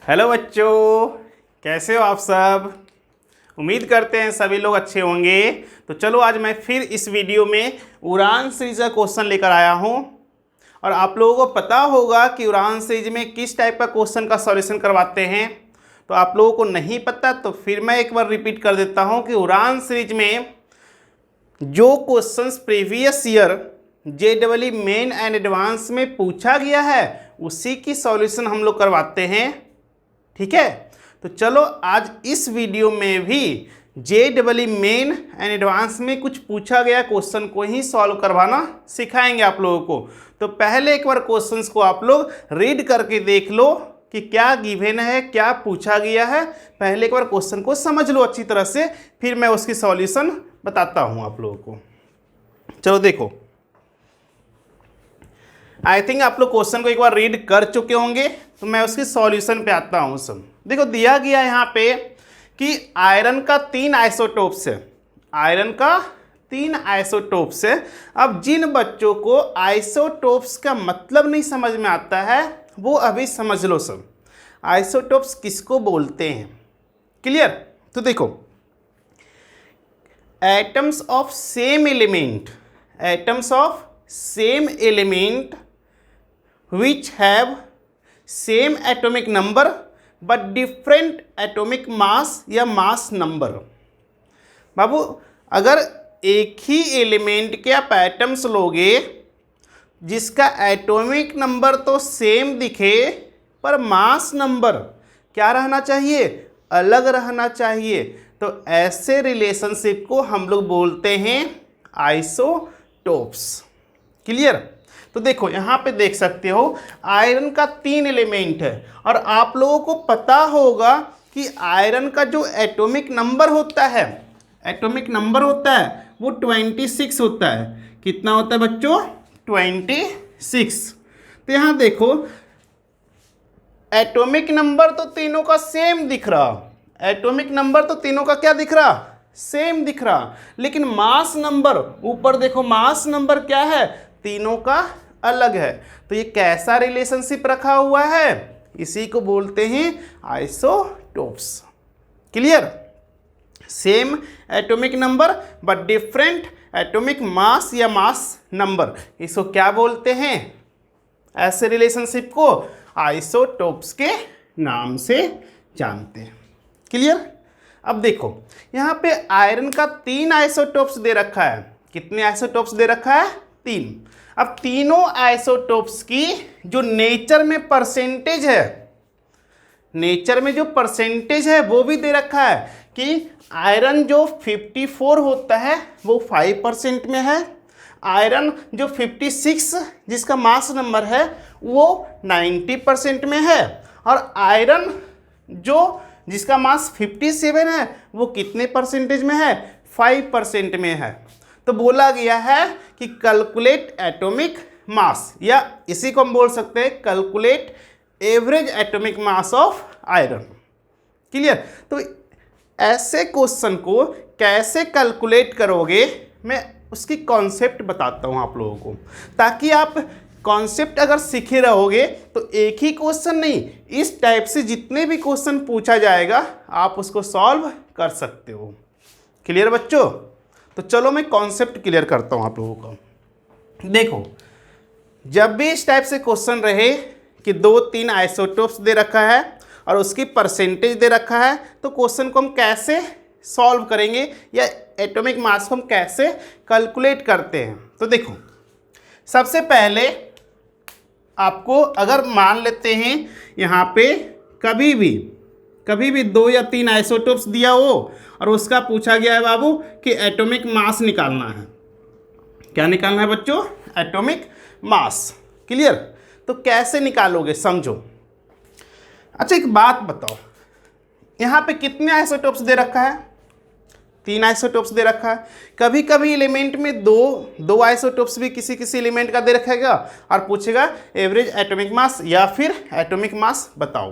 Hello बच्चों, कैसे हो आप सब। उम्मीद करते हैं सभी लोग अच्छे होंगे। तो चलो आज मैं फिर इस वीडियो में उड़ान सीरीज का क्वेश्चन लेकर आया हूं। और आप लोगों को पता होगा कि उड़ान सीरीज में किस टाइप का क्वेश्चन का सॉल्यूशन करवाते हैं। तो आप लोगों को नहीं पता तो फिर मैं एक बार रिपीट कर देता हूं कि उड़ान सीरीज में जो questions previous year JEE main and advance में पूछा गया है उसी की सॉल्यूशन हम लोग करवाते हैं। ठीक है, तो चलो आज इस वीडियो में भी JEE मेन एंड एडवांस में कुछ पूछा गया क्वेश्चन को ही सॉल्व करवाना सिखाएंगे आप लोगों को। तो पहले एक बार क्वेश्चंस को आप लोग रीड करके देख लो कि क्या गिवन है, क्या पूछा गया है। पहले एक बार क्वेश्चन को समझ लो अच्छी तरह से, फिर मैं उसकी सॉल्यूशन बताता हूं आप लोगों को। चलो देखो, आई थिंक आप लोग क्वेश्चन को एक बार रीड कर चुके होंगे, तो मैं उसकी सॉल्यूशन पे आता हूँ। सब देखो, दिया गया है यहाँ पे कि आयरन का 3 आइसोटोप्स है। आयरन का 3 आइसोटोप्स है। अब जिन बच्चों को आइसोटोप्स का मतलब नहीं समझ में आता है वो अभी समझ लो। सब आइसोटोप्स किसको बोलते हैं, क्लियर। तो देखो, atoms of same element, atoms of same element which have same atomic number but different atomic mass या mass number। बाबू, अगर एक ही एलिमेंट के आप एटम्स लोगे जिसका एटॉमिक नंबर तो सेम दिखे पर मास नंबर क्या रहना चाहिए, अलग रहना चाहिए, तो ऐसे रिलेशनशिप को हम लोग बोलते हैं आइसोटोप्स। क्लियर। तो देखो यहाँ पे देख सकते हो आयरन का 3 एलिमेंट है और आप लोगों को पता होगा कि आयरन का जो एटॉमिक नंबर होता है, एटॉमिक नंबर होता है वो 26 होता है। कितना होता है बच्चों, 26। तो यहाँ देखो, एटॉमिक नंबर तो तीनों का सेम दिख रहा, एटॉमिक नंबर तो तीनों का क्या दिख रहा, सेम दिख रहा, लेकिन मास नंबर ऊपर देखो, मास नंबर क्या है, तीनों का अलग है। तो ये कैसा रिलेशनशिप रखा हुआ है, इसी को बोलते हैं isotopes. Clear. Same atomic number but different atomic mass या मास नंबर, इसको क्या बोलते हैं, ऐसे रिलेशनशिप को आइसोटोप्स के नाम से जानते हैं। क्लियर। अब देखो यहाँ पे आयरन का 3 आइसोटोप्स दे रखा है। कितने आइसोटोप्स दे रखा है, 3। अब तीनों आइसोटोप्स की जो नेचर में परसेंटेज है, नेचर में जो परसेंटेज है वो भी दे रखा है कि आयरन जो 54 होता है वो 5% में है, आयरन जो 56 जिसका मास नंबर है वो 90% में है, और आयरन जो जिसका मास 57 है वो कितने परसेंटेज में है, 5% में है। तो बोला गया है कि कैलकुलेट एटॉमिक मास, या इसी को हम बोल सकते हैं calculate average atomic mass of iron. Clear. तो ऐसे क्वेश्चन को कैसे कैलकुलेट करोगे, मैं उसकी कॉन्सेप्ट बताता हूँ आप लोगों को, ताकि आप कॉन्सेप्ट अगर सीखे रहोगे तो एक ही क्वेश्चन नहीं, इस टाइप से जितने भी क्वेश्चन पूछा जाएगा आप उसको सॉल्व कर सकते हो। क्लियर बच्चों। तो चलो मैं कॉन्सेप्ट क्लियर करता हूँ आप लोगों को। देखो, जब भी इस टाइप से क्वेश्चन रहे कि 2-3 आइसोटोप्स दे रखा है और उसकी परसेंटेज दे रखा है, तो क्वेश्चन को हम कैसे सॉल्व करेंगे या एटॉमिक मास को हम कैसे कैलकुलेट करते हैं। तो देखो, सबसे पहले आपको अगर मान लेते हैं यहाँ पे कभी भी 2 या 3 आइसोटोप्स दिया हो और उसका पूछा गया है बाबू कि एटॉमिक मास निकालना है। क्या निकालना है बच्चों, एटॉमिक मास। क्लियर। तो कैसे निकालोगे समझो। अच्छा एक बात बताओ, यहाँ पे कितने आइसोटोप्स दे रखा है, 3 आइसोटोप्स दे रखा है। कभी कभी एलिमेंट में दो आइसोटोप्स भी किसी किसी एलिमेंट का दे रखेगा और पूछेगा एवरेज एटॉमिक मास या फिर एटॉमिक मास बताओ।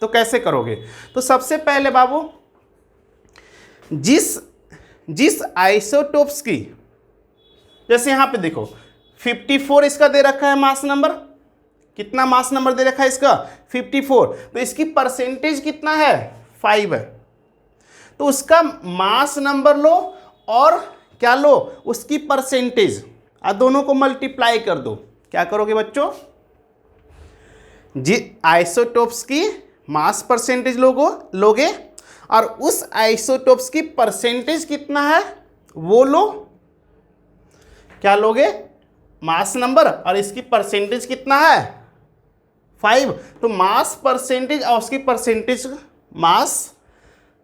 तो कैसे करोगे, तो सबसे पहले बाबू जिस आइसोटोप्स की, जैसे यहाँ पे देखो 54 इसका दे रखा है मास नंबर, कितना मास नंबर दे रखा है इसका 54, तो इसकी परसेंटेज कितना है 5 है। तो उसका मास नंबर लो और क्या लो उसकी परसेंटेज, दोनों को मल्टीप्लाई कर दो। क्या करोगे बच्चों, जी आइसोटोप्स की मास परसेंटेज लोगे और उस आइसोटोप्स की परसेंटेज कितना है वो लो। क्या लोगे, मास नंबर और इसकी परसेंटेज कितना है 5, तो मास परसेंटेज और उसकी परसेंटेज, मास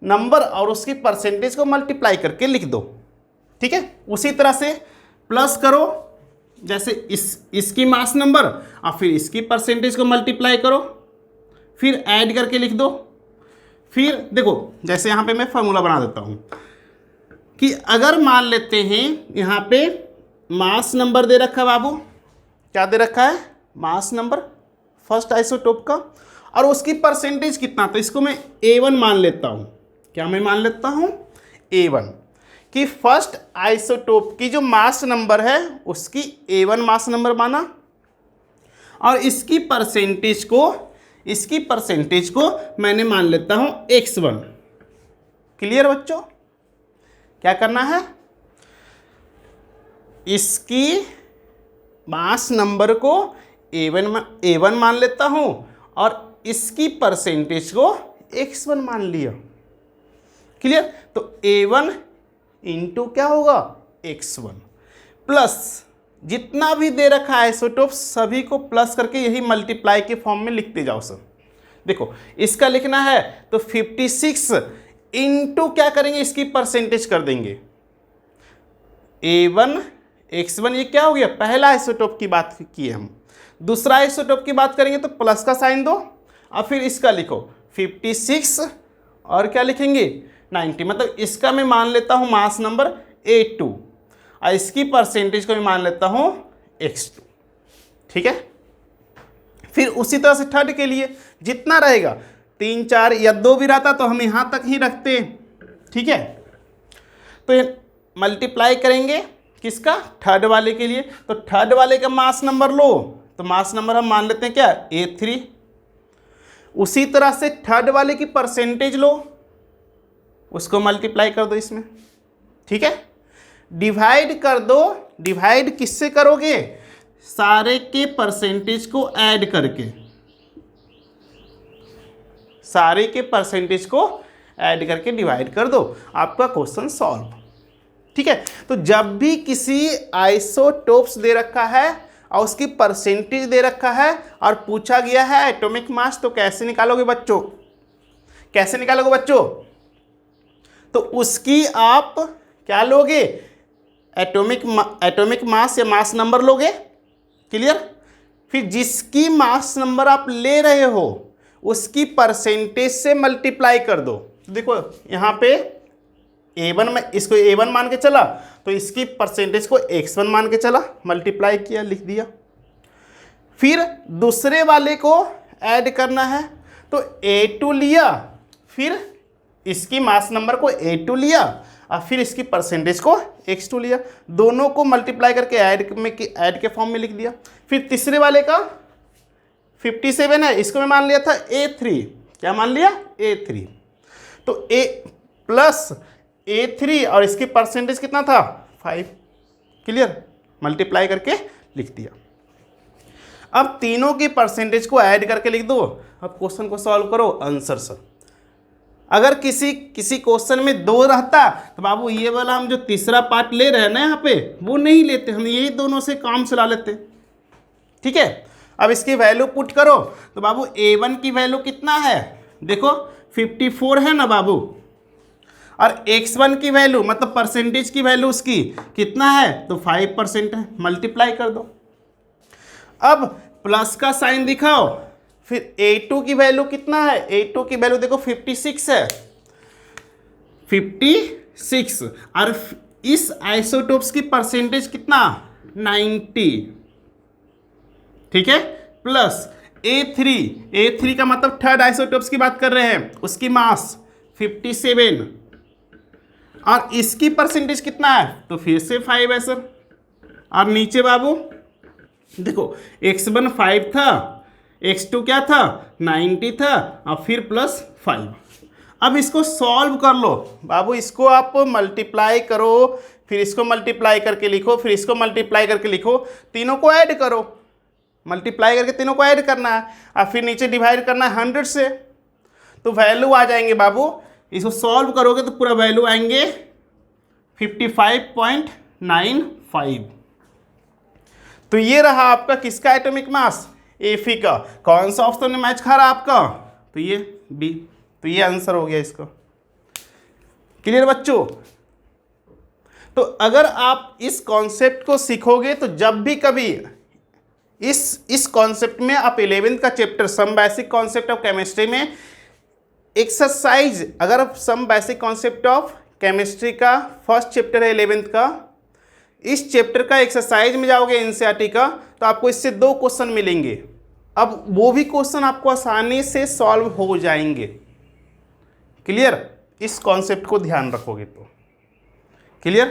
नंबर और उसकी परसेंटेज को मल्टीप्लाई करके लिख दो। ठीक है, उसी तरह से प्लस करो, जैसे इसकी मास नंबर और फिर इसकी परसेंटेज को मल्टीप्लाई करो, फिर ऐड करके लिख दो। फिर देखो जैसे यहाँ पे मैं फार्मूला बना देता हूँ कि अगर मान लेते हैं यहाँ पे मास नंबर दे रखा है बाबू, क्या दे रखा है मास नंबर फर्स्ट आइसोटोप का, और उसकी परसेंटेज कितना, तो इसको मैं A1 मान लेता हूँ। क्या मैं मान लेता हूँ A1 कि फर्स्ट आइसोटोप की जो मास नंबर है उसकी A1 मास नंबर माना, और इसकी परसेंटेज को मैंने मान लेता हूँ X1। क्लियर बच्चों, क्या करना है, इसकी मास नंबर को A1 मान लेता हूँ और इसकी परसेंटेज को X1 मान लिया। क्लियर, तो A1 इंटू क्या होगा X1 प्लस जितना भी दे रखा है आइसोटोप सभी को प्लस करके यही मल्टीप्लाई के फॉर्म में लिखते जाओ सर। देखो इसका लिखना है तो 56 इंटू क्या करेंगे, इसकी परसेंटेज कर देंगे A1 X1, ये क्या हो गया, पहला आइसोटोप की बात की है हम। दूसरा आइसोटोप की बात करेंगे तो प्लस का साइन दो और फिर इसका लिखो 56 और क्या लिखेंगे 90, मतलब इसका मैं मान लेता हूँ मास नंबर A2 और इसकी परसेंटेज को मैं मान लेता हूँ X2। ठीक है, फिर उसी तरह से थर्ड के लिए जितना रहेगा 3 4 या 2 भी रहता तो हम यहाँ तक ही रखते। ठीक है, तो ये मल्टीप्लाई करेंगे किसका, थर्ड वाले के लिए, तो थर्ड वाले का मास नंबर लो, तो मास नंबर हम मान लेते हैं क्या A3। उसी तरह से थर्ड वाले की परसेंटेज लो, उसको मल्टीप्लाई कर दो इसमें। ठीक है, डिवाइड कर दो, डिवाइड किससे करोगे, सारे के परसेंटेज को ऐड करके, सारे के परसेंटेज को ऐड करके डिवाइड कर दो, आपका क्वेश्चन सॉल्व। ठीक है, तो जब भी किसी आइसोटोप्स दे रखा है और उसकी परसेंटेज दे रखा है और पूछा गया है एटॉमिक मास, तो कैसे निकालोगे बच्चों, कैसे निकालोगे बच्चों, तो उसकी आप क्या लोगे, एटॉमिक मास या मास नंबर लोगे। क्लियर, फिर जिसकी मास नंबर आप ले रहे हो उसकी परसेंटेज से मल्टीप्लाई कर दो। तो देखो यहाँ पे A1 में इसको A1 मान के चला तो इसकी परसेंटेज को X1 मान के चला, मल्टीप्लाई किया, लिख दिया। फिर दूसरे वाले को ऐड करना है तो A2 लिया, फिर इसकी मास नंबर को A2 लिया और फिर इसकी परसेंटेज को X2 लिया, दोनों को मल्टीप्लाई करके ऐड के फॉर्म में लिख दिया। फिर तीसरे वाले का 57 है, इसको मैं मान लिया था A3, क्या मान लिया A3, तो A प्लस A3 और इसकी परसेंटेज कितना था 5। क्लियर, मल्टीप्लाई करके लिख दिया। अब तीनों की परसेंटेज को ऐड करके लिख दो। अब क्वेश्चन को सॉल्व करो, आंसर सर। अगर किसी क्वेश्चन में 2 रहता तो बाबू ये वाला हम जो तीसरा पार्ट ले रहे हैं ना यहाँ पे वो नहीं लेते, हम यही दोनों से काम चला लेते। ठीक है, अब इसकी वैल्यू पुट करो तो बाबू A1 की वैल्यू कितना है, देखो 54 है ना बाबू, और X1 की वैल्यू मतलब परसेंटेज की वैल्यू उसकी कितना है, तो 5% है, मल्टीप्लाई कर दो। अब प्लस का साइन दिखाओ, फिर A2 की वैल्यू कितना है, A2 की वैल्यू देखो 56 है, 56, और इस आइसोटोप्स की परसेंटेज कितना 90। ठीक है, प्लस A3 का मतलब थर्ड आइसोटोप्स की बात कर रहे हैं, उसकी मास 57 और इसकी परसेंटेज कितना है, तो फिर से 5 है सर। और नीचे बाबू देखो X1 5 था x2 क्या था 90 था और फिर +5। अब इसको सॉल्व कर लो बाबू, इसको आप मल्टीप्लाई करो, फिर इसको मल्टीप्लाई करके लिखो, फिर इसको मल्टीप्लाई करके लिखो, तीनों को ऐड करो, मल्टीप्लाई करके तीनों को ऐड करना है और फिर नीचे डिवाइड करना है 100 से, तो वैल्यू आ जाएंगे बाबू। इसको सॉल्व करोगे तो पूरा वैल्यू आएंगे 55.95। तो ये रहा आपका किसका एटॉमिक मास, Fe का। कौन सा ऑप्शन में मैच खा रहा आपका, तो ये बी, तो ये आंसर हो गया इसका। क्लियर बच्चों। तो अगर आप इस कॉन्सेप्ट को सीखोगे तो जब भी कभी इस कॉन्सेप्ट में आप 11th का chapter some basic concept of chemistry में एक्सरसाइज, अगर आप some basic concept of chemistry का फर्स्ट चैप्टर है 11th का, इस चैप्टर का एक्सरसाइज में जाओगे एनसीईआरटी का, तो आपको इससे 2 क्वेश्चन मिलेंगे। अब वो भी क्वेश्चन आपको आसानी से सॉल्व हो जाएंगे। क्लियर, इस कॉन्सेप्ट को ध्यान रखोगे तो। क्लियर,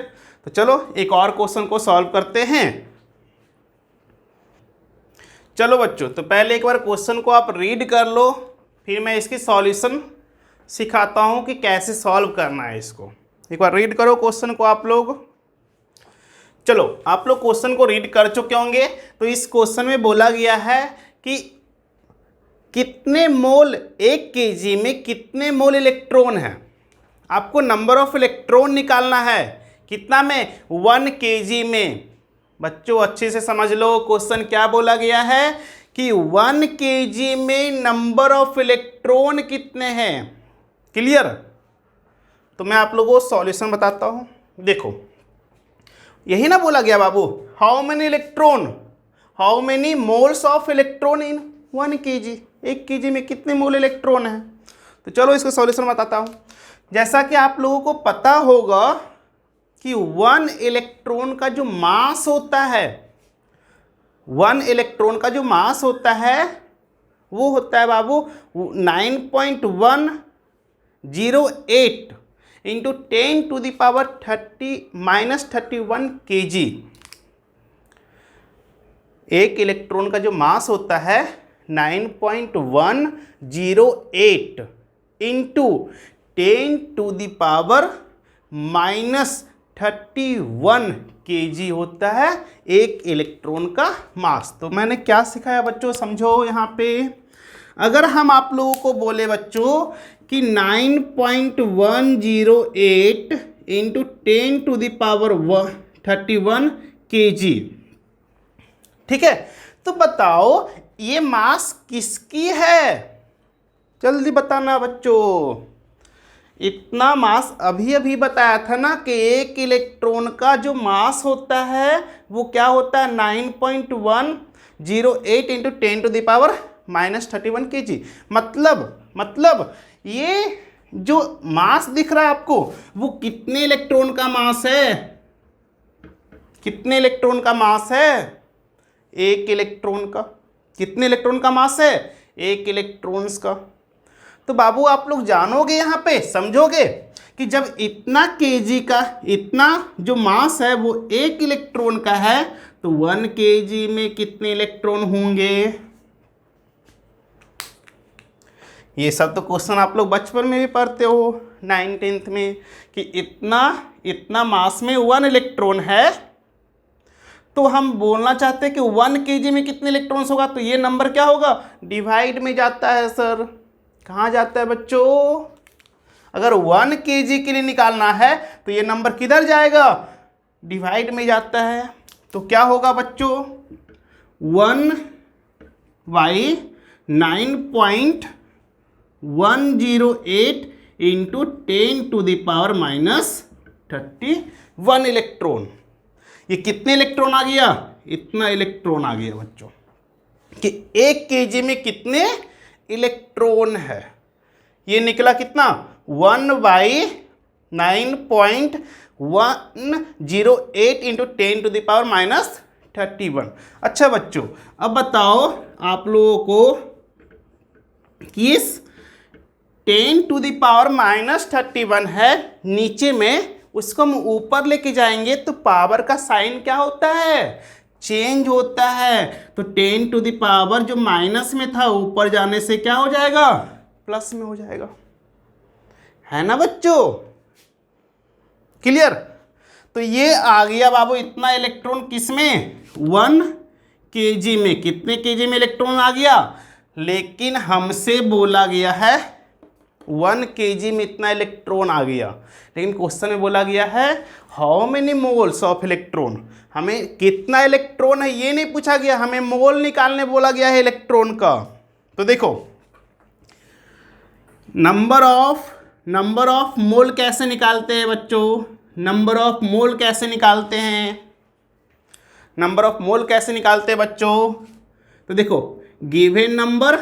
तो चलो एक और क्वेश्चन को सॉल्व करते हैं। चलो बच्चों, तो पहले एक बार क्वेश्चन को आप रीड कर लो, फिर मैं इसकी सॉल्यूशन सिखाता हूं कि कैसे सॉल्व करना है इसको। एक बार रीड करो क्वेश्चन को आप लोग। चलो, आप लोग क्वेश्चन को रीड कर चुके होंगे। तो इस क्वेश्चन में बोला गया है कि कितने मोल 1 केजी में कितने मोल इलेक्ट्रॉन है। आपको नंबर ऑफ इलेक्ट्रॉन निकालना है, कितना में 1 केजी में। बच्चों अच्छे से समझ लो, क्वेश्चन क्या बोला गया है कि 1 केजी में नंबर ऑफ इलेक्ट्रॉन कितने हैं। क्लियर, तो मैं आप लोगों को सॉल्यूशन बताता हूं। देखो, यही ना बोला गया बाबू, how many electron, how many moles of electron in 1 kg. 1 kg में कितने मोल इलेक्ट्रॉन है। तो चलो इसका सॉल्यूशन बताता हूं। जैसा कि आप लोगों को पता होगा कि 1 इलेक्ट्रॉन का जो मास होता है, 1 इलेक्ट्रॉन का जो मास होता है वो होता है बाबू 9.108 इंटू 10⁻30⁻31 kg। एक इलेक्ट्रॉन का जो मास होता है 9.108 इंटू 10⁻31 kg होता है एक इलेक्ट्रॉन का मास। तो मैंने क्या सिखाया बच्चों, समझो यहाँ पे। अगर हम आप लोगों को बोले बच्चों कि 9.108 इंटू 10⁻31 kg, ठीक है, तो बताओ ये मास किसकी है, जल्दी बताना बच्चों। इतना मास अभी अभी बताया था ना कि एक इलेक्ट्रॉन का जो मास होता है वो क्या होता है 9.108 इंटू 10⁻31 kg। मतलब ये जो मास दिख रहा है आपको वो कितने इलेक्ट्रॉन का मास है, कितने इलेक्ट्रॉन का मास है, एक इलेक्ट्रॉन का। कितने इलेक्ट्रॉन का मास है, एक इलेक्ट्रॉन्स का। तो बाबू आप लोग जानोगे यहाँ पे, समझोगे कि जब इतना केजी का, इतना जो मास है वो एक इलेक्ट्रॉन का है, तो 1 केजी में कितने इलेक्ट्रॉन होंगे। ये सब तो क्वेश्चन आप लोग बचपन में भी पढ़ते हो 9th में कि इतना मास में 1 इलेक्ट्रॉन है। तो हम बोलना चाहते हैं कि 1 केजी में कितने इलेक्ट्रॉन्स होगा, तो ये नंबर क्या होगा, डिवाइड में जाता है सर। कहाँ जाता है बच्चों, अगर 1 केजी के लिए निकालना है तो ये नंबर किधर जाएगा, डिवाइड में जाता है। तो क्या होगा बच्चों, 1/9.108 इंटू 10⁻31 इलेक्ट्रॉन। ये कितने इलेक्ट्रॉन आ गया, इतना इलेक्ट्रॉन आ गया बच्चों कि 1 केजी में कितने इलेक्ट्रॉन है। ये निकला कितना 1/9.108 इंटू 10⁻31। अच्छा बच्चों, अब बताओ आप लोगों को कि इस 10⁻31 है नीचे में, उसको हम ऊपर लेके जाएंगे तो पावर का साइन क्या होता है, चेंज होता है, तो 10 टू द पावर जो माइनस में था ऊपर जाने से क्या हो जाएगा, प्लस में हो जाएगा, है ना बच्चों, क्लियर। तो ये आ गया बाबू इतना इलेक्ट्रॉन किसमें, 1 kg में। कितने kg में इलेक्ट्रॉन आ गया, लेकिन हमसे बोला गया है 1 kg में इतना इलेक्ट्रॉन आ गया, लेकिन क्वेश्चन में बोला गया है how many moles of electron. हमें कितना इलेक्ट्रॉन है ये नहीं पूछा गया, हमें मोल निकालने बोला गया है इलेक्ट्रॉन का। तो देखो नंबर ऑफ मोल कैसे निकालते हैं बच्चों, नंबर ऑफ मोल कैसे निकालते हैं, नंबर ऑफ मोल कैसे निकालते हैं बच्चों। तो देखो गिवन नंबर,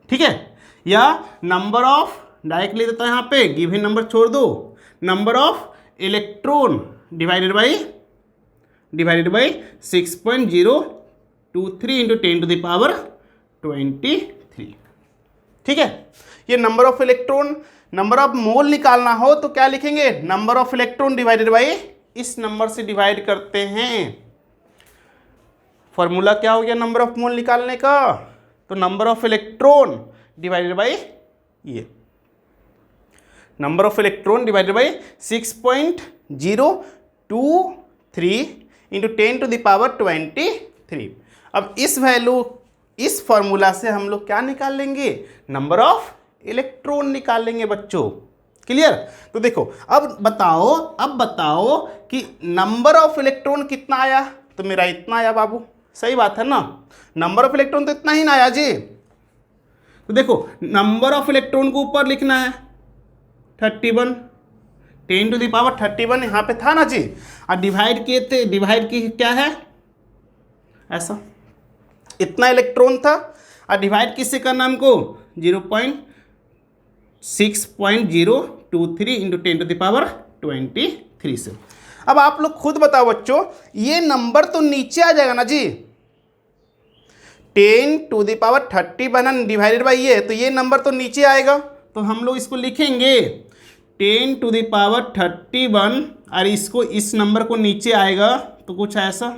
ठीक है, या नंबर ऑफ, डायरेक्ट लिख देता है यहाँ पे, गिवन नंबर छोड़ दो, number of electron divided by 6.023 into 10 to the power 23, ठीक है। ये number of electron, number of mole निकालना हो तो क्या लिखेंगे, number of electron divided by, इस नंबर से डिवाइड करते हैं। फॉर्मूला क्या हो गया नंबर ऑफ मोल निकालने का, तो number of electron divided by ये number of electron divided by 6.023 into 10 to the power 23। अब इस वैल्यू, इस फॉर्मूला से हम लोग क्या निकाल लेंगे, नंबर ऑफ इलेक्ट्रॉन निकाल लेंगे बच्चों, क्लियर। तो देखो अब बताओ कि नंबर ऑफ इलेक्ट्रॉन कितना आया, तो मेरा इतना आया बाबू, सही बात है ना, नंबर ऑफ इलेक्ट्रॉन तो इतना ही ना आया जी। तो देखो नंबर ऑफ इलेक्ट्रॉन को ऊपर लिखना है 31, 10 टू द पावर 31 यहाँ पे था ना जी, और डिवाइड किए थे, डिवाइड की क्या है ऐसा, इतना इलेक्ट्रॉन था और डिवाइड किससे करना हमको, 0.6.023 इंटू 10 टू द पावर 23 से। अब आप लोग खुद बताओ बच्चों, ये नंबर तो नीचे आ जाएगा ना जी, 10 to the power 31 divided by ये, तो ये नंबर तो नीचे आएगा, तो हम लोग इसको लिखेंगे 10 टू द पावर 31 और इसको, इस नंबर को नीचे आएगा तो कुछ ऐसा,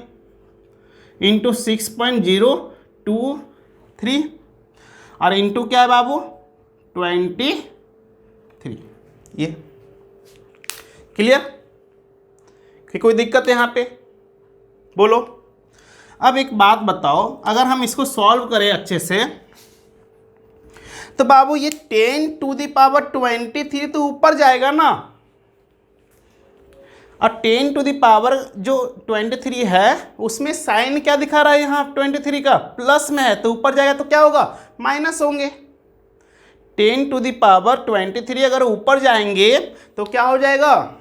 इंटू 6.023 और इंटू क्या है बाबू 23, ये क्लियर, कि कोई दिक्कत है यहाँ पे, बोलो। अब एक बात बताओ, अगर हम इसको सॉल्व करें अच्छे से, तो बाबू ये 10 टू द पावर 23 तो ऊपर जाएगा ना, और 10 टू द पावर जो 23 है उसमें साइन क्या दिखा रहा है यहाँ 23 का, प्लस में है, तो ऊपर जाएगा तो क्या होगा, माइनस होंगे। 10 टू द पावर 23 अगर ऊपर जाएंगे तो क्या हो जाएगा,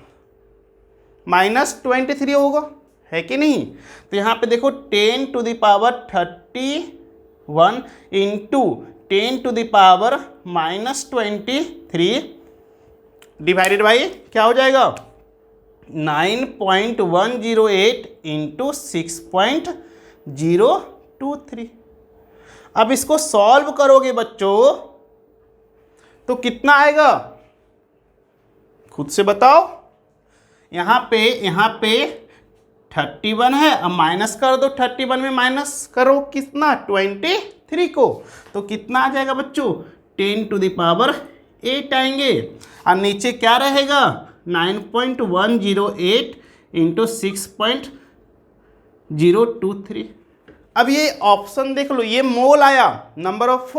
-23 होगा, है कि नहीं। तो यहाँ पे देखो 10 to the power 31 into 10 to the power -23 divided by क्या हो जाएगा, 9.108 इंटू 6.023। अब इसको सॉल्व करोगे बच्चों तो कितना आएगा, खुद से बताओ। यहाँ पे 31 है, अब माइनस कर दो, 31 में माइनस करो कितना 23 को, तो कितना आ जाएगा बच्चों 10 टू द पावर 8 आएंगे, और नीचे क्या रहेगा 9.108 इंटू 6.023। अब ये ऑप्शन देख लो, ये मोल आया, number of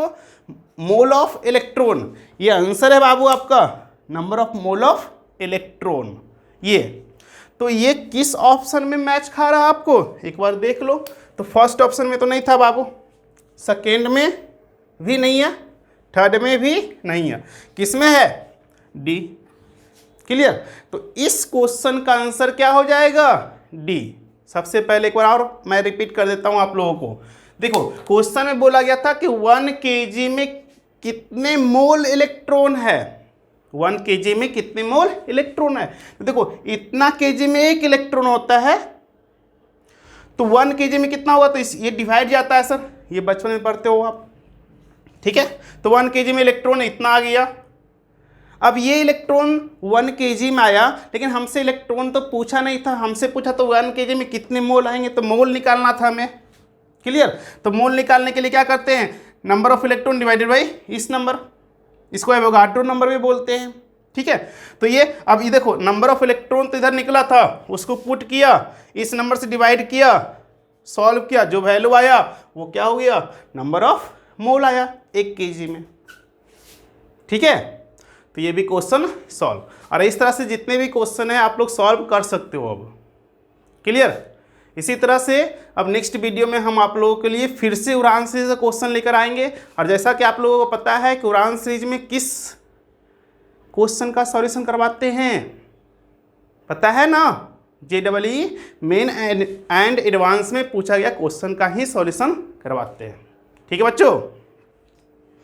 mole of electron, ये आंसर है बाबू आपका, number of mole of electron. ये तो ये किस ऑप्शन में मैच खा रहा है आपको एक बार देख लो। तो फर्स्ट ऑप्शन में तो नहीं था बाबू, सेकेंड में भी नहीं है, थर्ड में भी नहीं है, किस में है, डी, क्लियर। तो इस क्वेश्चन का आंसर क्या हो जाएगा, डी। सबसे पहले एक बार और मैं रिपीट कर देता हूं आप लोगों को। देखो क्वेश्चन में बोला गया था कि 1 kg में कितने मोल इलेक्ट्रॉन है, 1 kg में कितने मोल इलेक्ट्रॉन है। तो देखो इतना kg में एक इलेक्ट्रॉन होता है, तो 1 kg में कितना होगा, तो ये डिवाइड जाता है सर, ये बचपन में पढ़ते हो आप, ठीक है। तो 1 kg में इलेक्ट्रॉन इतना आ गया, अब ये इलेक्ट्रॉन 1 kg में आया, लेकिन हमसे इलेक्ट्रॉन तो पूछा नहीं था, हमसे पूछा तो 1 kg में कितने मोल आएंगे, तो मोल निकालना था हमें। क्लियर? तो मोल निकालने के लिए क्या करते हैं, number of electron divided by इस नंबर, इसको एवोगाड्रो नंबर भी बोलते हैं। ठीक है, तो ये अब ये देखो नंबर ऑफ इलेक्ट्रॉन तो इधर निकला था, उसको पुट किया, इस नंबर से डिवाइड किया, सॉल्व किया, जो वैल्यू आया वो क्या हो गया, नंबर ऑफ मोल आया 1 kg में। ठीक है, तो ये भी क्वेश्चन सॉल्व, और इस तरह से जितने भी क्वेश्चन है आप लोग सॉल्व कर सकते हो अब। क्लियर? इसी तरह से अब नेक्स्ट वीडियो में हम आप लोगों के लिए फिर से उड़ान सीरीज का क्वेश्चन लेकर आएंगे, और जैसा कि आप लोगों को पता है कि उड़ान सीरीज में किस क्वेश्चन का सॉल्यूशन करवाते हैं, पता है ना, JEE मेन एंड एडवांस में पूछा गया क्वेश्चन का ही सॉल्यूशन करवाते हैं। ठीक है बच्चों?